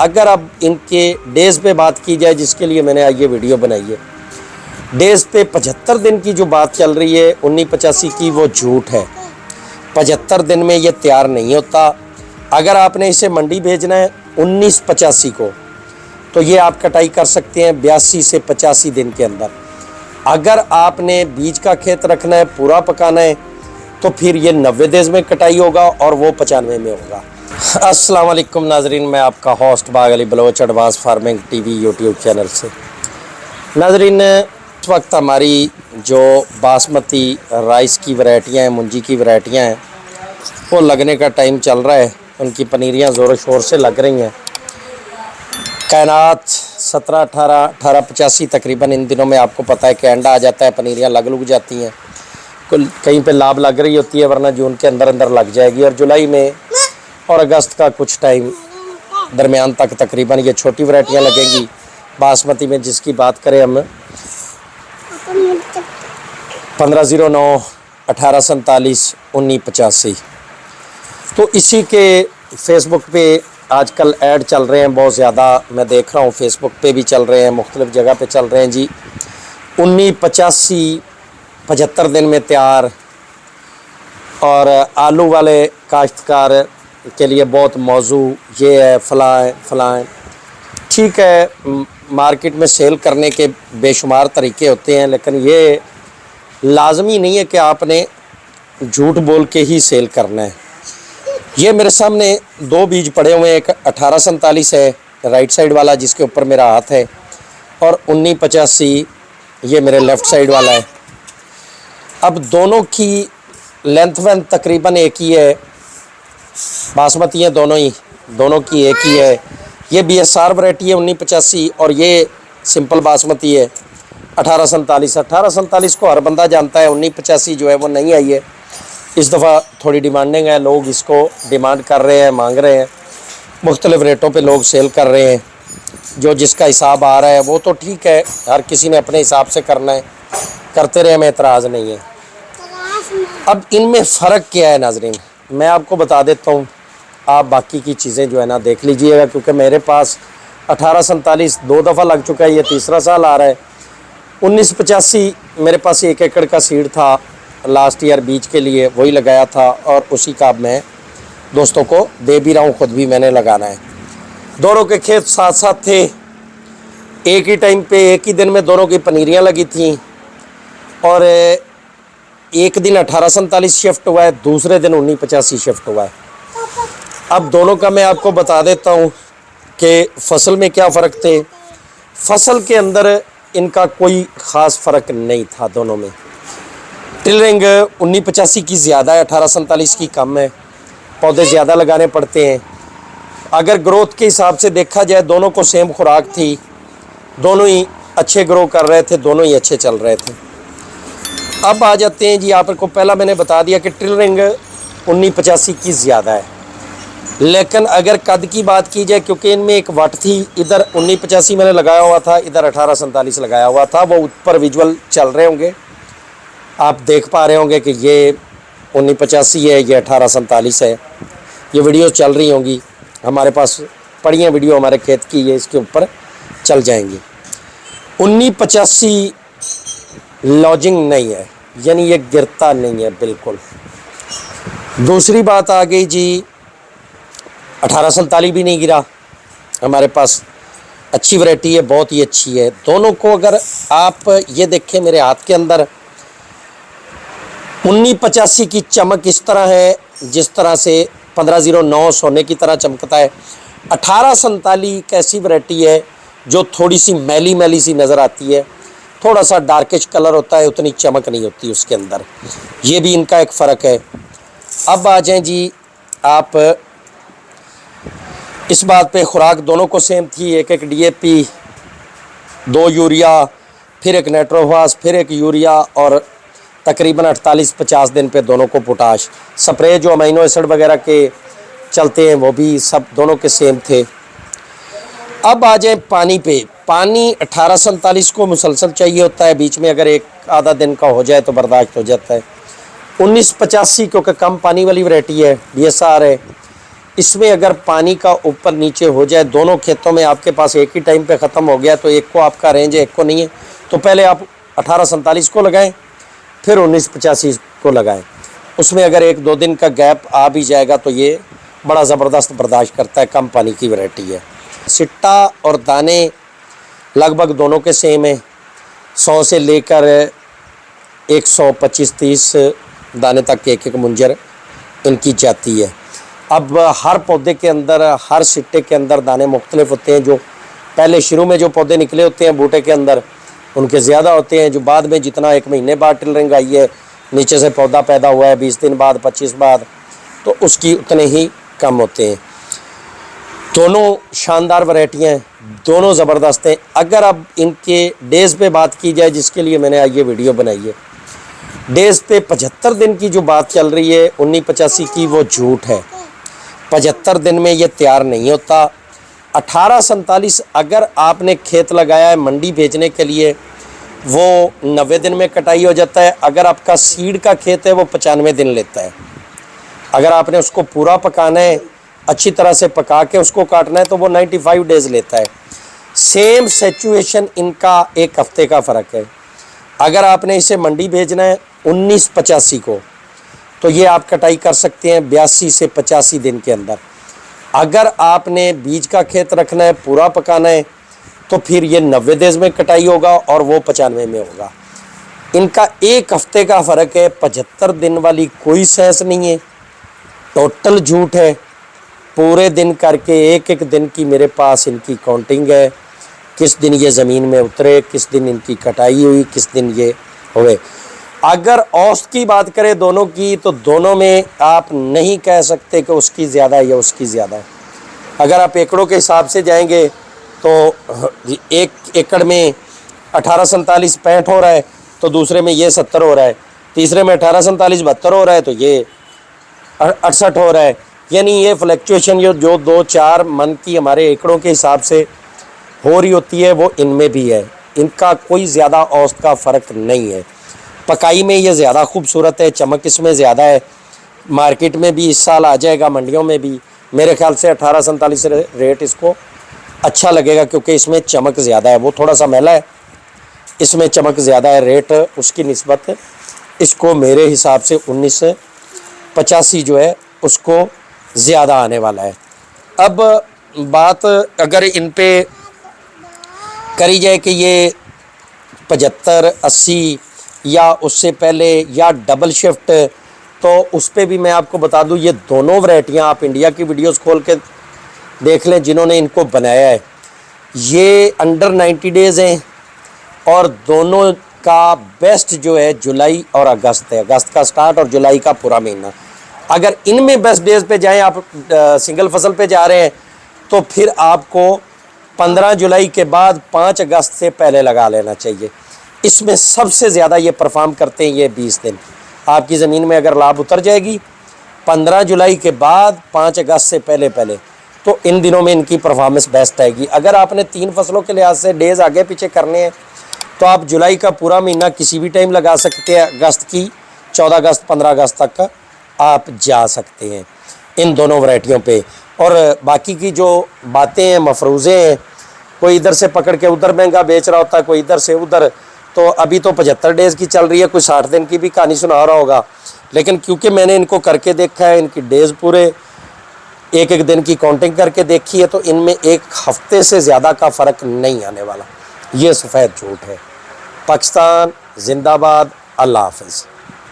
अगर अब इनके डेज़ पे बात की जाए, जिसके लिए मैंने आज ये वीडियो बनाई है, डेज़ पे 75 दिन की जो बात चल रही है 1985 की, वो झूठ है। 75 दिन में ये तैयार नहीं होता। अगर आपने इसे मंडी भेजना है 1985 को, तो ये आप कटाई कर सकते हैं 82 से 85 दिन के अंदर। अगर आपने बीज का खेत रखना है, पूरा पकाना है, तो फिर ये 90 डेज़ में कटाई होगा और वो 95 में होगा। अस्सलाम वालेकुम नाजरीन, मैं आपका host Bagh Ali Baloch advance farming TV YouTube channel से। नाजरीन, इस वक्त हमारी जो बासमती राइस की वैरायटियाँ हैं, मुंजी की वैरायटियाँ हैं, वो लगने का टाइम चल रहा है। उनकी पनीरियाँ ज़ोर शोर से लग रही हैं। कैनात 17, 18, 85 तकरीबन इन दिनों में आपको पता है कि अंडा आ जाता है, पनीरियाँ लग जाती हैं। कहीं पे लाभ लग रही होती है, वरना जून के अंदर अंदर लग जाएगी। और जुलाई में और अगस्त का कुछ टाइम दरमियान तक तकरीबन ये छोटी वैरायटियाँ लगेंगी। बासमती में जिसकी बात करें हम 1509, 1847, 1985, तो इसी के फेसबुक पे आजकल ऐड चल रहे हैं बहुत ज़्यादा। मैं देख रहा हूँ फेसबुक पे भी चल रहे हैं, मुख्तलिफ़ जगह पे चल रहे हैं जी। 1985 75 दिन में तैयार, और आलू वाले काश्तकार के लिए बहुत मौजू ये है, फलाएँ। ठीक है, मार्केट में सेल करने के बेशुमार तरीके होते हैं, लेकिन ये लाजमी नहीं है कि आपने झूठ बोल के ही सेल करना है। ये मेरे सामने 2 बीज पड़े हुए हैं। एक 1847 है राइट साइड वाला, जिसके ऊपर मेरा हाथ है, और 1985 ये मेरे लेफ़्ट साइड वाला है। अब दोनों की लेंथ वेंथ तकरीबन एक ही है। बासमती है दोनों की एक ही है। ये BSR वैरायटी है 1985, और ये सिंपल बासमती है 1847। 1847 को हर बंदा जानता है, 1985 जो है वो नहीं आई है। इस दफ़ा थोड़ी डिमांडिंग है, लोग इसको डिमांड कर रहे हैं, मांग रहे हैं। मुख्तलिफ़ रेटों पे लोग सेल कर रहे हैं। जो जिसका हिसाब आ रहा है वो तो ठीक है, हर किसी ने अपने हिसाब से करना है, करते रहे, हमें एतराज़ नहीं है। अब इनमें फ़र्क क्या है नाजरीन, मैं आपको बता देता हूँ। आप बाकी की चीज़ें जो है ना देख लीजिएगा, क्योंकि मेरे पास 1847 2 दफ़ा लग चुका है, ये तीसरा साल आ रहा है। 1985 मेरे पास 1 एकड़ का सीड था लास्ट ईयर बीज के लिए, वही लगाया था, और उसी का मैं दोस्तों को दे भी रहा हूँ, ख़ुद भी मैंने लगाना है। दोनों के खेत साथ साथ थे, एक ही टाइम पे एक ही दिन में दोनों की पनीरियाँ लगी थीं, और एक दिन 1847 शिफ्ट हुआ है, दूसरे दिन 1985 शिफ्ट हुआ है। अब दोनों का मैं आपको बता देता हूँ कि फसल में क्या फ़र्क थे। फसल के अंदर इनका कोई ख़ास फ़र्क नहीं था दोनों में। टिलरिंग 1985 की ज़्यादा है, 1847 की कम है। पौधे ज़्यादा लगाने पड़ते हैं। अगर ग्रोथ के हिसाब से देखा जाए, दोनों को सेम खुराक थी, दोनों ही अच्छे ग्रो कर रहे थे, दोनों ही अच्छे चल रहे थे। अब आ जाते हैं जी, आपको पहला मैंने बता दिया कि टिलरिंग 1985 की ज़्यादा है। लेकिन अगर कद की बात की जाए, क्योंकि इनमें एक वट थी, इधर 1985 मैंने लगाया हुआ था, इधर 1847 लगाया हुआ था। वो ऊपर विजुअल चल रहे होंगे, आप देख पा रहे होंगे कि ये 1985 है, ये 1847 है। ये वीडियो चल रही होंगी, हमारे पास पड़ी हैं वीडियो हमारे खेत की, ये इसके ऊपर चल जाएंगी। 1985 लॉजिंग नहीं है, यानी ये गिरता नहीं है बिल्कुल। दूसरी बात आ गई जी, 1847 भी नहीं गिरा हमारे पास। अच्छी वैरायटी है, बहुत ही अच्छी है। दोनों को अगर आप ये देखें मेरे हाथ के अंदर, 1985 की चमक इस तरह है जिस तरह से 1509 सोने की तरह चमकता है। 1847 एक ऐसी वैरायटी है जो थोड़ी सी मैली मैली सी नज़र आती है, थोड़ा सा डार्किश कलर होता है, उतनी चमक नहीं होती उसके अंदर। ये भी इनका एक फ़र्क है। अब आ जाएं जी, आप इस बात पे, खुराक दोनों को सेम थी। एक DAP, 2 यूरिया, फिर एक नाइट्रोफास, फिर एक यूरिया, और तकरीबन 48-50 दिन पे दोनों को पोटाश। स्प्रे जो अमीनो एसिड वगैरह के चलते हैं वो भी सब दोनों के सेम थे। अब आ जाए पानी पे। पानी 1847 को मुसलसल चाहिए होता है, बीच में अगर एक आधा दिन का हो जाए तो बर्दाश्त हो जाता है। 1985 क्योंकि कम पानी वाली वैरायटी है, BSR है, इसमें अगर पानी का ऊपर नीचे हो जाए, दोनों खेतों में आपके पास एक ही टाइम पे ख़त्म हो गया, तो एक को आपका रेंज है, एक को नहीं है, तो पहले आप 1847 को लगाएं, फिर 1985 को लगाएं। उसमें अगर 1-2 दिन का गैप आ भी जाएगा तो ये बड़ा ज़बरदस्त बर्दाश्त करता है, कम पानी की वैरायटी है। सिट्टा और दाने लगभग दोनों के सेम है, 100 से लेकर 125-30 दाने तक एक मुंजर इनकी जाती है। अब हर पौधे के अंदर, हर सिट्टे के अंदर दाने मुख्तलिफ होते हैं। जो पहले शुरू में जो पौधे निकले होते हैं बूटे के अंदर, उनके ज़्यादा होते हैं। जो बाद में, जितना 1 महीने बाद टिलरिंग आई है, नीचे से पौधा पैदा हुआ है 20 दिन बाद, 25 बाद, तो उसकी उतने ही कम होते हैं। दोनों शानदार वैरायटियाँ हैं, दोनों ज़बरदस्त हैं। अगर अब इनके डेज़ पे बात की जाए, जिसके लिए मैंने आज ये वीडियो बनाई है, डेज़ पे 75 दिन की जो बात चल रही है 1985 की, वो झूठ है। 75 दिन में ये तैयार नहीं होता। 1847 अगर आपने खेत लगाया है मंडी भेजने के लिए, वो 90 दिन में कटाई हो जाता है। अगर आपका सीड का खेत है वो 95 दिन लेता है। अगर आपने उसको पूरा पकाना है, अच्छी तरह से पका के उसको काटना है, तो वो 95 डेज़ लेता है। सेम सिचुएशन इनका 1 हफ्ते का फ़र्क है। अगर आपने इसे मंडी भेजना है 1985 को, तो ये आप कटाई कर सकते हैं 82 से 85 दिन के अंदर। अगर आपने बीज का खेत रखना है, पूरा पकाना है, तो फिर ये 90 डेज़ में कटाई होगा और वो 95 में होगा। इनका 1 हफ्ते का फ़र्क है। 75 दिन वाली कोई सेंस नहीं है, टोटल झूठ है। पूरे दिन करके 1-1 दिन की मेरे पास इनकी काउंटिंग है, किस दिन ये ज़मीन में उतरे, किस दिन इनकी कटाई हुई, किस दिन ये हुए। अगर औसत की बात करें दोनों की, तो दोनों में आप नहीं कह सकते कि उसकी ज़्यादा है या उसकी ज़्यादा है। अगर आप एकड़ों के हिसाब से जाएंगे तो 1 एकड़ में 1847 65 हो रहा है, तो दूसरे में ये 70 हो रहा है, तीसरे में 1847 72 हो रहा है, तो ये 68 हो रहा है। यानी ये फ्लक्चुएशन जो 2-4 मन की हमारे एकड़ों के हिसाब से हो रही होती है, वो इनमें भी है। इनका कोई ज़्यादा औसत का फ़र्क नहीं है। पकाई में ये ज़्यादा खूबसूरत है, चमक इसमें ज़्यादा है। मार्केट में भी इस साल आ जाएगा, मंडियों में भी मेरे ख्याल से 1847 रेट इसको अच्छा लगेगा, क्योंकि इसमें चमक ज़्यादा है। वो थोड़ा सा मैला है, इसमें चमक ज़्यादा है। रेट उसकी निस्बत इसको मेरे हिसाब से 1985 जो है उसको ज़्यादा आने वाला है। अब बात अगर इन पे करी जाए कि ये 75, 80 या उससे पहले या डबल शिफ्ट, तो उस पर भी मैं आपको बता दूं, ये दोनों वैरायटियां आप इंडिया की वीडियोस खोल के देख लें जिन्होंने इनको बनाया है। ये अंडर 90 डेज़ हैं और दोनों का बेस्ट जो है जुलाई और अगस्त है। अगस्त का स्टार्ट और जुलाई का पूरा महीना। अगर इनमें बेस्ट डेज़ पे जाएं, आप सिंगल फसल पे जा रहे हैं, तो फिर आपको 15 जुलाई के बाद 5 अगस्त से पहले लगा लेना चाहिए। इसमें सबसे ज़्यादा ये परफॉर्म करते हैं ये 20 दिन। आपकी ज़मीन में अगर लाभ उतर जाएगी 15 जुलाई के बाद 5 अगस्त से पहले तो इन दिनों में इनकी परफॉर्मेंस बेस्ट आएगी। अगर आपने 3 फसलों के लिहाज से डेज़ आगे पीछे करने हैं, तो आप जुलाई का पूरा महीना किसी भी टाइम लगा सकते हैं। अगस्त की 14 अगस्त 15 अगस्त तक आप जा सकते हैं इन दोनों वैरायटियों पे। और बाकी की जो बातें हैं, मफरूज़े हैं, कोई इधर से पकड़ के उधर महंगा बेच रहा होता है, कोई इधर से उधर। तो अभी तो 75 डेज़ की चल रही है, कोई 60 दिन की भी कहानी सुना रहा होगा। लेकिन क्योंकि मैंने इनको करके देखा है, इनकी डेज़ पूरे 1-1 दिन की काउंटिंग करके देखी है, तो इनमें 1 हफ्ते से ज़्यादा का फ़र्क नहीं आने वाला। ये सफ़ेद झूठ है। पाकिस्तान जिंदाबाद। अल्लाह हाफ़िज़।